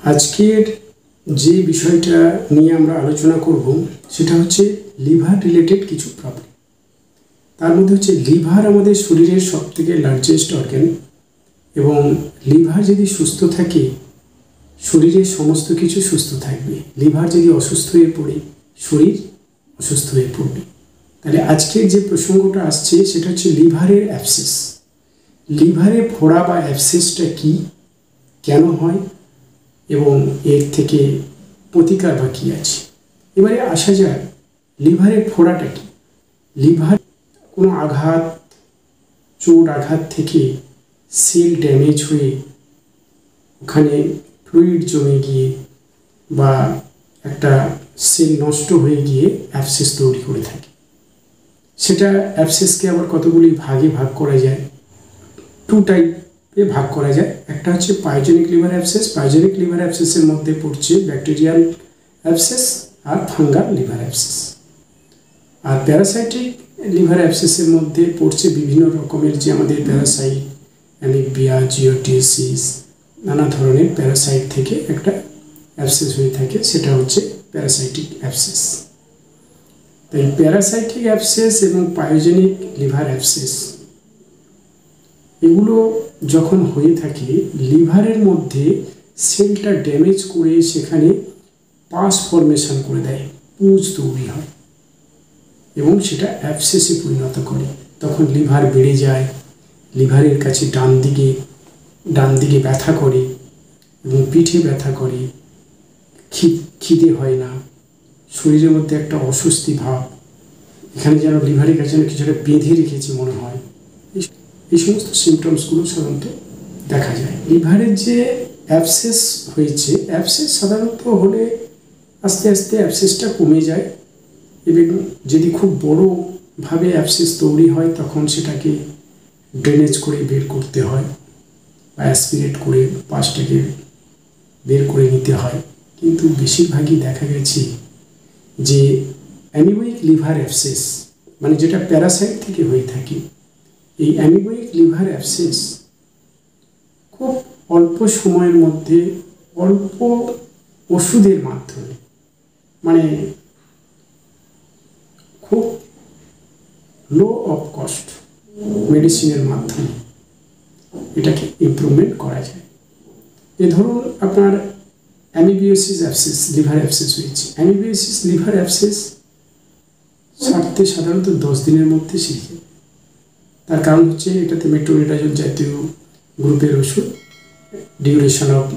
আজকের যে বিষয়টা নিয়ে আমরা আলোচনা করব সেটা হচ্ছে লিভার রিলেটেড কিছু প্রবলেম। তার মধ্যে হচ্ছে লিভার আমাদের শরীরের সবথেকে লার্জেস্ট অর্গান, এবং লিভার যদি সুস্থ থাকে শরীরের সমস্ত কিছু সুস্থ থাকবে। লিভার যদি অসুস্থ হয়ে পড়ে শরীর অসুস্থ হয়ে পড়বে। তাহলে আজকের যে প্রসঙ্গটা আসছে সেটা হচ্ছে লিভারের অ্যাবসেস। লিভারে ফোড়া বা অ্যাবসেসটা কি, কেন হয় এবং এর থেকে প্রতিকার বা কী আছে। এবারে আসা যায় লিভারের ফোড়াটা কি। লিভার কোনো আঘাত, চোট আঘাত থেকে সেল ড্যামেজ হয়ে ওখানে ফ্লুইড জমে গিয়ে বা একটা সেল নষ্ট হয়ে গিয়ে অ্যাবসেস তৈরি করে থাকে। সেটা অ্যাবসেসকে আবার কতগুলি ভাগে ভাগ করা যায়, টু টাইপে ভাগ করা যায়। একটা হচ্ছে pyogenic liver abscess. Pyogenic liver অ্যাবসেসের মধ্যে পড়ছে ব্যাকটেরিয়াল অ্যাবসেস আর ফাঙ্গাল লিভার অ্যাবসেস। আর প্যারাসাইটিক লিভার অ্যাবসেসের মধ্যে পড়ছে বিভিন্ন রকমের যে আমাদের প্যারাসাইট, অ্যামিবিয়া, জিওটিসিস, নানা ধরনের প্যারাসাইট থেকে একটা অ্যাবসেস হয়ে থাকে, সেটা হচ্ছে প্যারাসাইটিক অ্যাবসেস। তাই প্যারাসাইটিক অ্যাবসেস এবং পায়োজেনিক লিভার অ্যাবসেস এগুলো যখন হয়ে থাকে লিভারের মধ্যে সেলটা ড্যামেজ করে সেখানে পাস ফর্মেশন করে দেয়, পুঁজ তৈরি হয় এবং সেটা অ্যাবসেসে পরিণত করে। তখন লিভার বেড়ে যায়, লিভারের কাছে ডান দিকে ব্যথা করে এবং পিঠে ব্যথা করে, খিদে হয় না, শরীরের মধ্যে একটা অস্বস্তি ভাব, এখানে যেন লিভারের কাছে কিছুটা বেঁধে রেখেছে মনে হয়। এই সমস্ত সিমটমসগুলো সাধারণত দেখা যায়। লিভারের যে অ্যাবসেস হয়েছে, অ্যাবসেস সাধারণত হলে আস্তে আস্তে অ্যাবসেসটা কমে যায়, এবং যদি খুব বড়োভাবে অ্যাবসেস তৈরি হয় তখন সেটাকে ড্রেনেজ করে বের করতে হয় বা অ্যাসপিরেট করে পাশটাকে বের করে নিতে হয়। কিন্তু বেশিরভাগই দেখা গেছে যে অ্যামিবয়েক লিভার অ্যাবসেস, মানে যেটা প্যারাসাইট থেকে হয়ে থাকে, এই অ্যামিবয়েক লিভার অ্যাবসেস খুব অল্প সময়ের মধ্যে অল্প ওষুধের মাধ্যমে, মানে খুব লো অফ কস্ট মেডিসিনের মাধ্যমে এটাকে ইমপ্রুভমেন্ট করা যায়। এ ধরুন আপনার অ্যামিবিওসিস অ্যাবসেস, লিভার অ্যাবসেস হয়েছে। অ্যামিবিওসিস লিভার অ্যাবসেস সারতে সাধারণত 10 দিনের মধ্যে সেরে যায়। তার কারণ হচ্ছে এটাতে মেট্রোনিডাজল জাতীয় গ্রুপের ওষুধ, ডিউরেশন অফ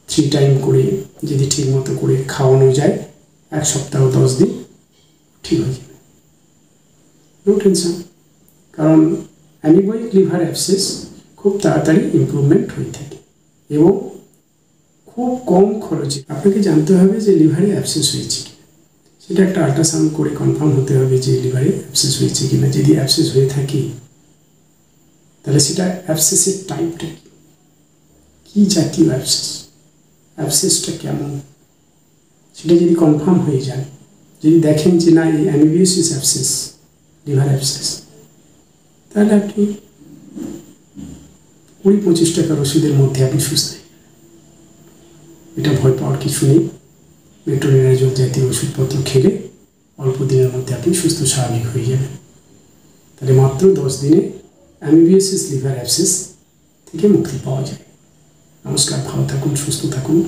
3 টাইম করে যদি ঠিক মতো করে খাওয়ানো যায় 1 সপ্তাহ 10 দিন ঠিক হয়ে যাবে, নো টেনশন। কারণ অ্যামিবয়েক লিভার অ্যাবসেস খুব তাড়াতাড়ি ইমপ্রুভমেন্ট হয়ে থাকে এবং খুব কম খরচে। আপনাকে জানতে হবে যে লিভারে অ্যাবসেস হয়েছে কি, সেটা একটা আল্ট্রাসাউন্ড করে কনফার্ম হতে হবে যে লিভারে অ্যাবসেস হয়েছে কিনা। যদি অ্যাবসেস হয়ে থাকে তাহলে সেটা অ্যাবসেসের টাইপটা কী জাতীয় অ্যাবসেস, অ্যাবসেসটা কেমন, সেটা যদি কনফার্ম হয়ে যায়, যদি দেখেন যে না এই অ্যামিবিওসিস অ্যাবসেস, লিভার অ্যাবসেস, তাহলে আপনি 20-25 টাকার ওষুধের মধ্যে আপনি সুস্থ। এটা ভয় পাওয়ার কিছু নেই। মেট্রোনিডাজল জাতীয় ওষুধপত্র খেলে অল্প দিনের মধ্যে আপনি সুস্থ স্বাভাবিক হয়ে যাবেন। তাহলে মাত্র 10 দিনে অ্যামিবিওসিস লিভার অ্যাবসেস থেকে মুক্তি পাওয়া যায়। নমস্কার, ভালো থাকুন, সুস্থ থাকুন।